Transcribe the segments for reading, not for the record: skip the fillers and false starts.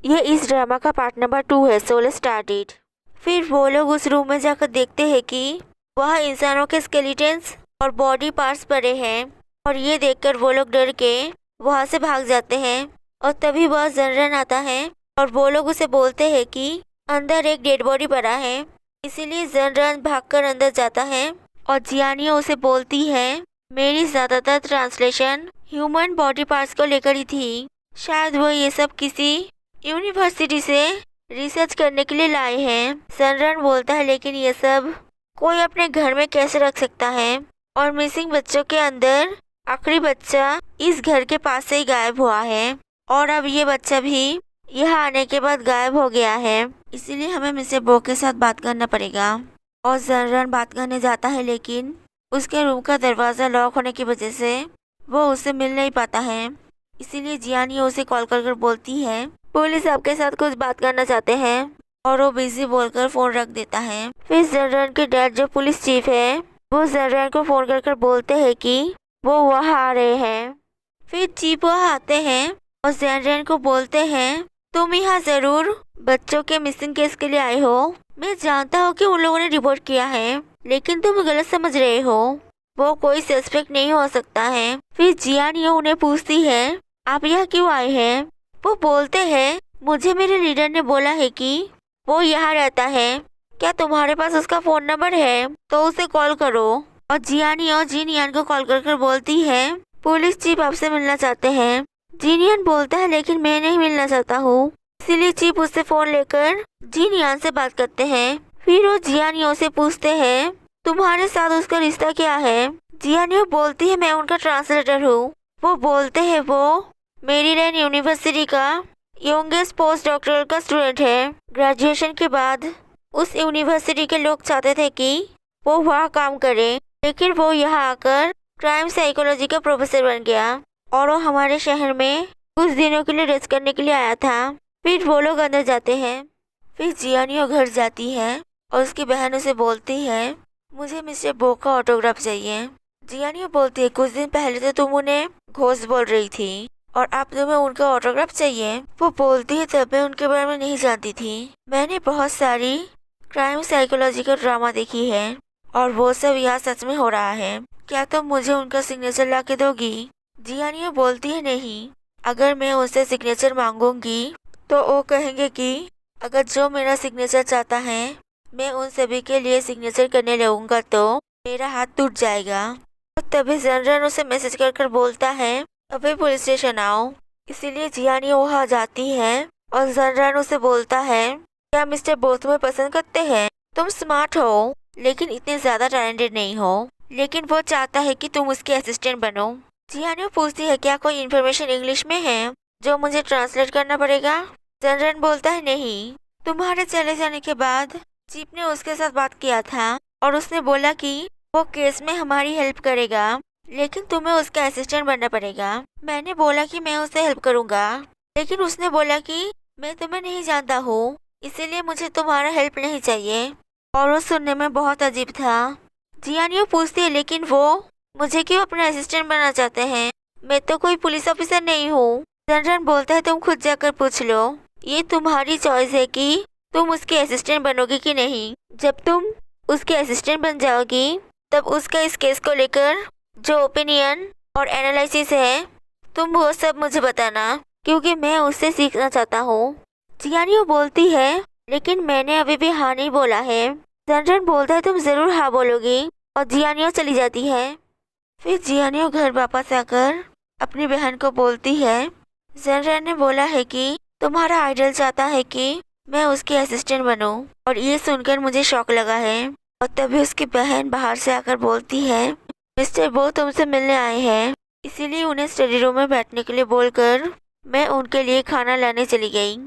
ये इस ड्रामा का पार्ट नंबर 2 है। So let's start it. फिर वो लोग उस रूम में जाकर देखते हैं कि वह इंसानों के स्केलेटन्स और बॉडी पार्ट्स पड़े हैं, और ये देखकर वो लोग डर के वहाँ से भाग जाते हैं। और तभी वह जनरन आता है और वो लोग उसे बोलते हैं कि अंदर एक डेड बॉडी पड़ा है। इसीलिए जनरन भागकर अंदर जाता है और जियानियो उसे बोलती है, मेरी ज़्यादातर ट्रांसलेशन ह्यूमन बॉडी पार्ट्स को लेकर ही थी। शायद वो ये सब किसी यूनिवर्सिटी से रिसर्च करने के लिए लाए हैं। जनरन बोलता है, लेकिन ये सब कोई अपने घर में कैसे रख सकता है? और मिसिंग बच्चों के अंदर आखिरी बच्चा इस घर के पास से ही गायब हुआ है, और अब ये बच्चा भी यहाँ आने के बाद गायब हो गया है। इसीलिए हमें मिस्टर बो के साथ बात करना पड़ेगा। और जनरन बात करने जाता है, लेकिन उसके रूम का दरवाज़ा लॉक होने की वजह से वो उससे मिल नहीं पाता है। इसीलिए जियानियो उसे कॉल कर बोलती है, पुलिस आपके साथ कुछ बात करना चाहते हैं, और वो बिजी बोलकर फ़ोन रख देता है। फिर जनरन के डैड जो पुलिस चीफ है वो जनरन को फ़ोन कर बोलते हैं कि वो वहाँ आ रहे हैं। फिर चीफ वहाँ आते हैं और जनरन को बोलते हैं, तुम यहाँ ज़रूर बच्चों के मिसिंग केस के लिए आए हो। मैं जानता हूँ कि उन लोगों ने रिपोर्ट किया है, लेकिन तुम गलत समझ रहे हो। वो कोई सस्पेक्ट नहीं हो सकता है। फिर जियानियो उन्हें पूछती है, आप यहाँ क्यों आए हैं? वो बोलते हैं, मुझे मेरे लीडर ने बोला है कि वो यहाँ रहता है। क्या तुम्हारे पास उसका फ़ोन नंबर है? तो उसे कॉल करो। और जियानियो जिनयान को कॉल कर बोलती है, पुलिस चीफ आपसे मिलना चाहते हैं। जिनयान बोलता है, लेकिन मैं नहीं मिलना चाहता हूँ। इसीलिए चीफ उससे फ़ोन लेकर जिनयान से बात करते हैं। फिर वो जियानियो से पूछते हैं, तुम्हारे साथ उसका रिश्ता क्या है? जियानियो बोलती है, मैं उनका ट्रांसलेटर हूँ। वो बोलते हैं, वो मेरीलैंड यूनिवर्सिटी का यंगेस्ट पोस्ट डॉक्टरल का स्टूडेंट है। ग्रेजुएशन के बाद उस यूनिवर्सिटी के लोग चाहते थे कि वो वहाँ काम करे, लेकिन वो यहाँ आकर क्राइम साइकोलॉजी का प्रोफेसर बन गया, और वो हमारे शहर में कुछ दिनों के लिए रेस्ट करने के लिए आया था। फिर वो लोग अंदर जाते हैं। फिर जियानियो घर जाती है और उसकी बहन उसे बोलती है, मुझे मिस्टर बो का ऑटोग्राफ चाहिए। जियानियो बोलती है, कुछ दिन पहले तो तुम उन्हें घोस्ट बोल रही थी, और अब तुम्हें उनका ऑटोग्राफ चाहिए। वो बोलती है, तब मैं उनके बारे में नहीं जानती थी। मैंने बहुत सारी क्राइम साइकोलॉजी का ड्रामा देखी है, और वो सब यहाँ सच में हो रहा है। क्या तुम मुझे उनका सिग्नेचर ला के दोगी? जियानियो बोलती है, नहीं। अगर मैं उनसे सिग्नेचर मांगूंगी तो वो कहेंगे कि अगर जो मेरा सिग्नेचर चाहता है मैं उन सभी के लिए सिग्नेचर करने लगूंगा तो मेरा हाथ टूट जाएगा। और तभी जनरन उसे मैसेज कर बोलता है, अभी पुलिस स्टेशन आओ। इसीलिए जियानियो वहाँ जाती है और जनरन उसे बोलता है, क्या मिस्टर बो तुम्हें पसंद करते हैं? तुम स्मार्ट हो, लेकिन इतने ज़्यादा टैलेंटेड नहीं हो। लेकिन वो चाहता है कि तुम उसके असिस्टेंट बनो। जियानियो पूछती है, क्या कोई इन्फॉर्मेशन इंग्लिश में है जो मुझे ट्रांसलेट करना पड़ेगा? जनरन बोलता है, नहीं। तुम्हारे चले जाने के बाद चीफ ने उसके साथ बात किया था, और उसने बोला कि वो केस में हमारी हेल्प करेगा, लेकिन तुम्हें उसका असिस्टेंट बनना पड़ेगा। मैंने बोला कि मैं उसे हेल्प करूँगा, लेकिन उसने बोला कि मैं तुम्हें नहीं जानता हूँ, इसीलिए मुझे तुम्हारा हेल्प नहीं चाहिए। और वो सुनने में बहुत अजीब था। जियानियो पूछती है, लेकिन वो मुझे क्यों अपना असिस्टेंट बनना चाहते हैं? मैं तो कोई पुलिस ऑफिसर नहीं हूँ। जनरन बोलता है, तुम खुद जाकर पूछ लो। ये तुम्हारी चॉइस है कि तुम उसके असिस्टेंट बनोगी कि नहीं। जब तुम उसके असिस्टेंट बन जाओगी तब उसका इस केस को लेकर जो ओपिनियन और एनालिसिस है तुम वो सब मुझे बताना, क्योंकि मैं उससे सीखना चाहता हूँ। जियानियो बोलती है, लेकिन मैंने अभी भी हाँ नहीं बोला है। जनरन बोलता है, तुम ज़रूर हाँ बोलोगी, और जियानियो चली जाती है। फिर जियानियो घर वापस आकर अपनी बहन को बोलती है, जनरन ने बोला है कि तुम्हारा आइडल चाहता है कि मैं उसकी असिस्टेंट बनूं, और ये सुनकर मुझे शॉक लगा है। और तभी उसकी बहन बाहर से आकर बोलती है, मिस्टर बो तुमसे मिलने आए हैं, इसीलिए उन्हें स्टडी रूम में बैठने के लिए बोलकर मैं उनके लिए खाना लाने चली गई,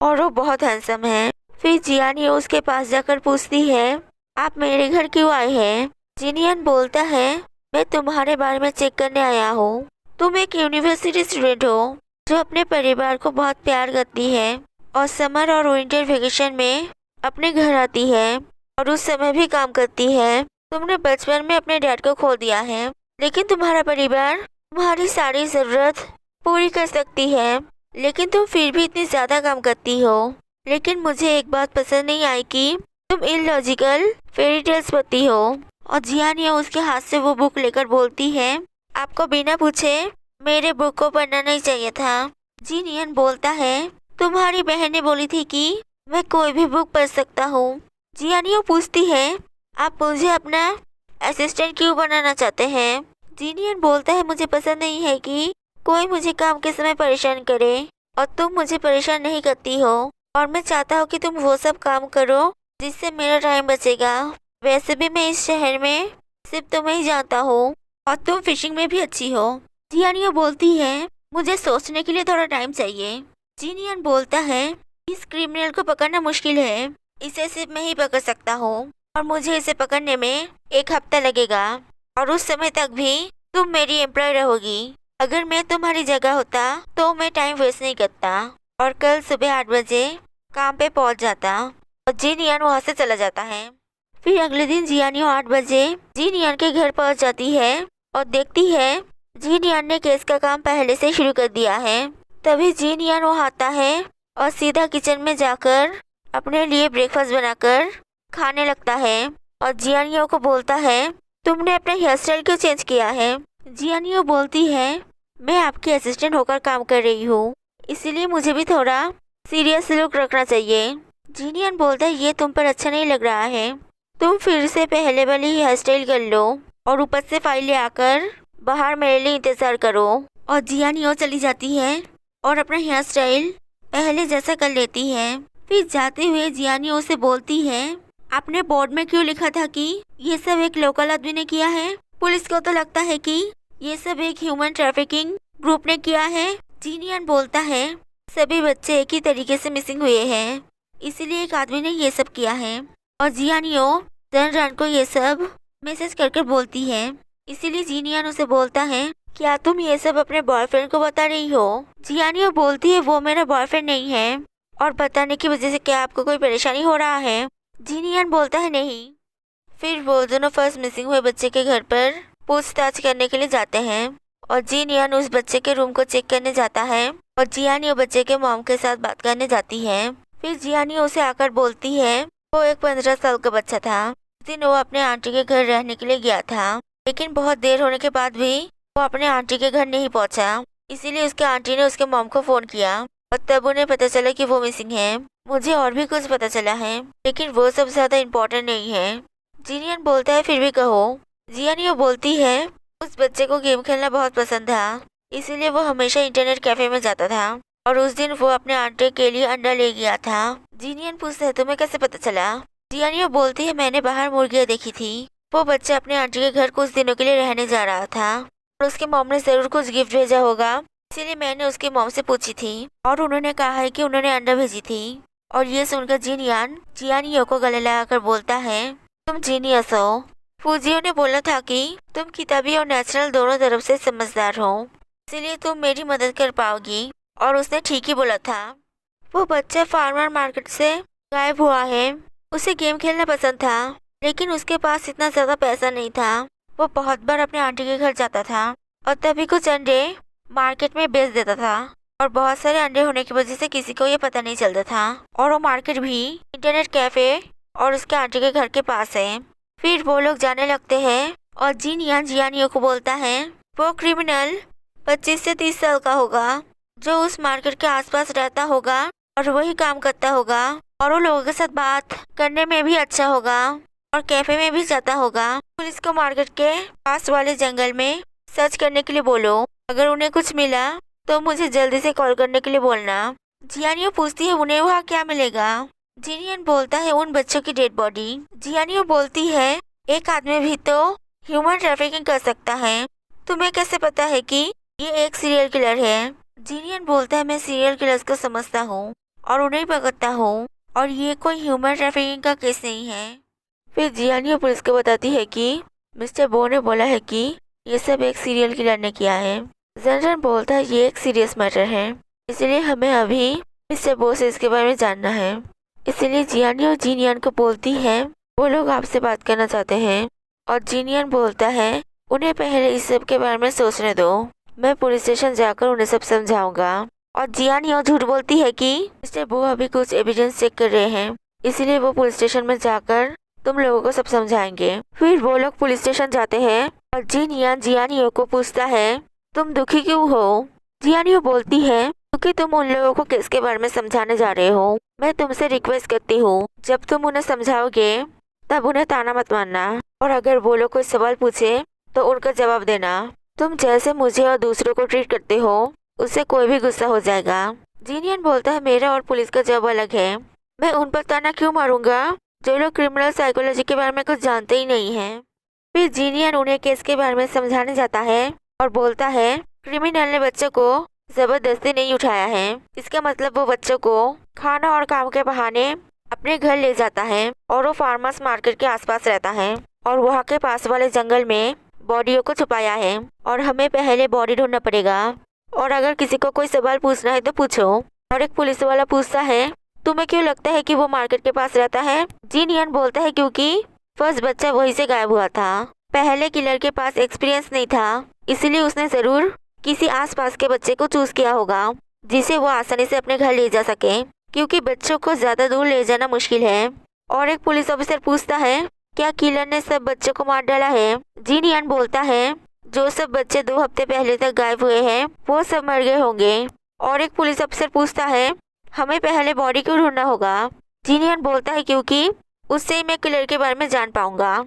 और वो बहुत हैंडसम है। फिर जियानियो उसके पास जाकर पूछती है, आप मेरे घर क्यों आए हैं? जिनियन बोलता है, मैं तुम्हारे बारे में चेक करने आया हूँ। तुम एक यूनिवर्सिटी स्टूडेंट हो जो अपने परिवार को बहुत प्यार करती है, और समर और विंटर वेकेशन में अपने घर आती है, और उस समय भी काम करती है। तुमने बचपन में अपने डैड को खो दिया है, लेकिन तुम्हारा परिवार तुम्हारी सारी ज़रूरत पूरी कर सकती है। लेकिन तुम फिर भी इतनी ज़्यादा काम करती हो। लेकिन मुझे एक बात पसंद नहीं आई कि तुम इलॉजिकल फेरी टेल्स पढ़ती हो। और जियानिया उसके हाथ से वो बुक लेकर बोलती है, आपको बिना पूछे मेरे बुक को पढ़ना नहीं चाहिए था। जीनियन बोलता है, तुम्हारी बहन ने बोली थी कि मैं कोई भी बुक पढ़ सकता हूँ। जियानिया पूछती है, आप मुझे अपना असिस्टेंट क्यों बनाना चाहते हैं? जीनियन बोलता है, मुझे पसंद नहीं है कि कोई मुझे काम के समय परेशान करे और तुम मुझे परेशान नहीं करती हो। और मैं चाहता हूँ कि तुम वो सब काम करो जिससे मेरा टाइम बचेगा। वैसे भी मैं इस शहर में सिर्फ तुम्हें ही जानता हूँ और तुम फिशिंग में भी अच्छी हो। जियानिया बोलती है, मुझे सोचने के लिए थोड़ा टाइम चाहिए। जीनियन बोलता है, इस क्रिमिनल को पकड़ना मुश्किल है, इसे सिर्फ मैं ही पकड़ सकता हूँ और मुझे इसे पकड़ने में 1 हफ्ता लगेगा और उस समय तक भी तुम मेरी एम्प्लॉय रहोगी। अगर मैं तुम्हारी जगह होता तो मैं टाइम वेस्ट नहीं करता और कल सुबह 8 बजे काम पे पहुंच जाता। और जीनियन वहाँ से चला जाता है। फिर अगले दिन जियानियो 8 बजे जीनियन के घर पहुंच जाती है और देखती है जीनियन ने केस का काम पहले से शुरू कर दिया है। तभी जीनियन वहाँ आता है और सीधा किचन में जाकर अपने लिए ब्रेकफास्ट बनाकर खाने लगता है। और जियानियो को बोलता है, तुमने अपना हेयर स्टाइल क्यों चेंज किया है? जियानियो बोलती है, मैं आपकी असिस्टेंट होकर काम कर रही हूँ, इसीलिए मुझे भी थोड़ा सीरियस लुक रखना चाहिए। जीनियन बोलता है, ये तुम पर अच्छा नहीं लग रहा है, तुम फिर से पहले वाली हेयर स्टाइल कर लो और ऊपर से फाइल ले आकर बाहर मेरे लिए इंतजार करो। और जियानियो चली जाती है और अपना हेयर स्टाइल पहले जैसा कर लेती है। फिर जाते हुए जियानियो से बोलती है, आपने बोर्ड में क्यों लिखा था कि ये सब एक लोकल आदमी ने किया है? पुलिस को तो लगता है कि ये सब एक ह्यूमन ट्रैफिकिंग ग्रुप ने किया है। जीनियन बोलता है, सभी बच्चे एक ही तरीके से मिसिंग हुए हैं, इसीलिए एक आदमी ने ये सब किया है। और जियानियो जनरन को ये सब मैसेज कर बोलती है। इसीलिए जीनियन उसे बोलता है, क्या तुम ये सब अपने बॉयफ्रेंड को बता रही हो? जियानियो बोलती है, वो मेरा बॉयफ्रेंड नहीं है और बताने की वजह से क्या आपको कोई परेशानी हो रहा है? जीनियन बोलता है, नहीं। फिर वो दोनों फर्स्ट मिसिंग हुए बच्चे के घर पर पूछताछ करने के लिए जाते हैं और जीनियन उस बच्चे के रूम को चेक करने जाता है और जियानियो बच्चे के मॉम के साथ बात करने जाती है। फिर जियानियो उसे आकर बोलती है, वो एक 15 साल का बच्चा था। उस दिन वो अपने आंटी के घर रहने के लिए गया था, लेकिन बहुत देर होने के बाद भी वो अपने आंटी के घर नहीं पहुंचा। इसीलिए उसके आंटी ने उसके मॉम को फोन किया और तब उन्हें पता चला कि वो मिसिंग है। मुझे और भी कुछ पता चला है, लेकिन वो सब ज्यादा इम्पोर्टेंट नहीं है। जीनियन बोलता है, फिर भी कहो। जियानियो बोलती है, उस बच्चे को गेम खेलना बहुत पसंद था, इसीलिए वो हमेशा इंटरनेट कैफे में जाता था और उस दिन वो अपने आंटी के लिए अंडा ले गया था। जीनियन पूछता है, तुम्हें कैसे पता चला? जियानियो बोलती है, मैंने बाहर मुर्गियाँ देखी थी। वो बच्चा अपने आंटी के घर कुछ दिनों के लिए रहने जा रहा था और उसके मॉम ने जरूर कुछ गिफ्ट भेजा होगा, इसीलिए मैंने उसकी मॉम से पूछी थी और उन्होंने कहा है कि उन्होंने अंडा भेजी थी। और ये सुनकर जियानियो को गले लगाकर बोलता है, तुम जीनियस हो। फूजियो ने बोला था कि तुम किताबी और नेचुरल दोनों तरफ से समझदार हो, इसीलिए तुम मेरी मदद कर पाओगी। और उसने ठीक ही बोला था। वो बच्चा फार्मर मार्केट से गायब हुआ है। उसे गेम खेलना पसंद था, लेकिन उसके पास इतना ज्यादा पैसा नहीं था। वो बहुत बार अपने आंटी के घर जाता था और तभी कुछ अंडे मार्केट में बेच देता था और बहुत सारे अंडे होने की वजह से किसी को ये पता नहीं चलता था। और वो मार्केट भी इंटरनेट कैफे और उसके आंटी के घर के पास है। फिर वो लोग जाने लगते हैं और जियानियो को बोलता है, वो क्रिमिनल 25 से 30 साल का होगा जो उस मार्केट के आसपास रहता होगा और वही काम करता होगा और वो लोगों के साथ बात करने में भी अच्छा होगा और कैफे में भी जाता होगा। पुलिस को मार्केट के पास वाले जंगल में सर्च करने के लिए बोलो। अगर उन्हें कुछ मिला तो मुझे जल्दी से कॉल करने के लिए बोलना। जियानियो पूछती है, उन्हें वहाँ क्या मिलेगा? जिनियन बोलता है, उन बच्चों की डेड बॉडी। जियानियो बोलती है, एक आदमी भी तो ह्यूमन ट्रैफिकिंग कर सकता है, तुम्हें कैसे पता है कि ये एक सीरियल किलर है? जिनियन बोलता है, मैं सीरियल किलर्स को समझता हूँ और उन्हें पकड़ता हूँ और ये कोई ह्यूमन ट्रैफिकिंग का केस नहीं है। फिर जियानियो पुलिस को बताती है कि मिस्टर बो ने बोला है कि ये सब एक सीरियल किलर ने किया है। जनरल बोलता है, ये एक सीरियस मैटर है, इसलिए हमें अभी मिस्टर बो से इसके बारे में जानना है। इसलिए जियानियो जिनियन को बोलती है, वो लोग आपसे बात करना चाहते हैं। और जिनियन बोलता है, उन्हें पहले इस सब के बारे में सोचने दो, मैं पुलिस स्टेशन जाकर उन्हें सब समझाऊंगा। और जियान यो झूठ बोलती है कि मिस्टर बो अभी कुछ एविडेंस चेक कर रहे हैं, इसलिए वो पुलिस स्टेशन में जाकर तुम लोगों को सब समझाएंगे। फिर वो लोग पुलिस स्टेशन जाते हैं और जियान यो को पूछता है तुम दुखी क्यों हो। जियान यो बोलती है क्योंकि तुम उन लोगों को केस के बारे में समझाने जा रहे हो। मैं तुमसे रिक्वेस्ट करती हूँ, जब तुम उन्हें समझाओगे तब उन्हें ताना मत मारना, और अगर वो लोग कोई सवाल पूछे तो उनका जवाब देना। तुम जैसे मुझे और दूसरों को ट्रीट करते हो उससे कोई भी गुस्सा हो जाएगा। जिनियन बोलता है मेरा और पुलिस का जवाब अलग है। मैं उन पर ताना क्यों मारूंगा जो लोग क्रिमिनल साइकोलॉजी के बारे में कुछ जानते ही नहीं हैं। फिर जिनियन उन्हें केस के बारे में समझाने जाता है और बोलता है क्रिमिनल ने बच्चों को जबरदस्ती नहीं उठाया है। इसका मतलब वो बच्चों को खाना और काम के बहाने अपने घर ले जाता है और वो फार्मर्स मार्केट के आसपास रहता है और वहाँ के पास वाले जंगल में बॉडियों को छुपाया है और हमें पहले बॉडी ढूंढना पड़ेगा, और अगर किसी को कोई सवाल पूछना है तो पूछो। और एक पुलिस वाला पूछता है तुम्हें क्यों लगता है कि वो मार्केट के पास रहता है। जिनियन बोलता है क्योंकि फर्स्ट बच्चा वहीं से गायब हुआ था। पहले किलर के पास एक्सपीरियंस नहीं था, इसलिए उसने जरूर किसी आसपास के बच्चे को चूज किया होगा जिसे वो आसानी से अपने घर ले जा सके, क्योंकि बच्चों को ज्यादा दूर ले जाना मुश्किल है। और एक पुलिस ऑफिसर पूछता है क्या किलर ने सब बच्चों को मार डाला है। जिनियन बोलता है जो सब बच्चे 2 हफ्ते पहले तक गायब हुए हैं वो सब मर गए होंगे। और एक पुलिस अफसर पूछता है हमें पहले बॉडी क्यों ढूंढना होगा। जिनियन बोलता है क्योंकि उससे ही मैं किलर के बारे में जान पाऊंगा।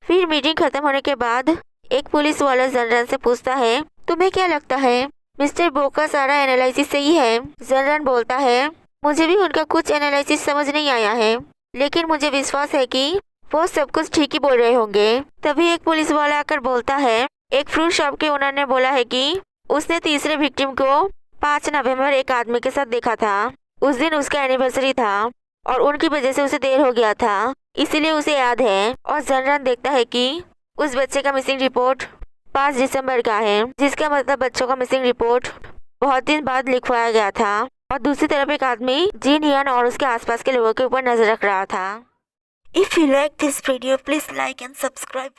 फिर मीटिंग खत्म होने के बाद एक पुलिस वाला जनरल से पूछता है तुम्हें क्या लगता है मिस्टर बो का सारा एनालिसिस सही है। जनरल बोलता है मुझे भी उनका कुछ एनालिसिस समझ नहीं आया है, लेकिन मुझे विश्वास है कि वो सब कुछ ठीक ही बोल रहे होंगे। तभी एक पुलिस वाला आकर बोलता है एक फ्रूट शॉप के ओनर ने बोला है कि उसने तीसरे विक्टिम को 5 नवंबर एक आदमी के साथ देखा था। उस दिन उसका एनिवर्सरी था और उनकी वजह से उसे देर हो गया था, इसीलिए उसे याद है। और जनरल देखता है कि उस बच्चे का मिसिंग रिपोर्ट 5 दिसंबर का है, जिसका मतलब बच्चों का मिसिंग रिपोर्ट बहुत दिन बाद लिखवाया गया था। और दूसरी तरफ एक आदमी जिनियन और उसके आसपास के लोगों के ऊपर नजर रख रहा था। If you like this video, please like and subscribe.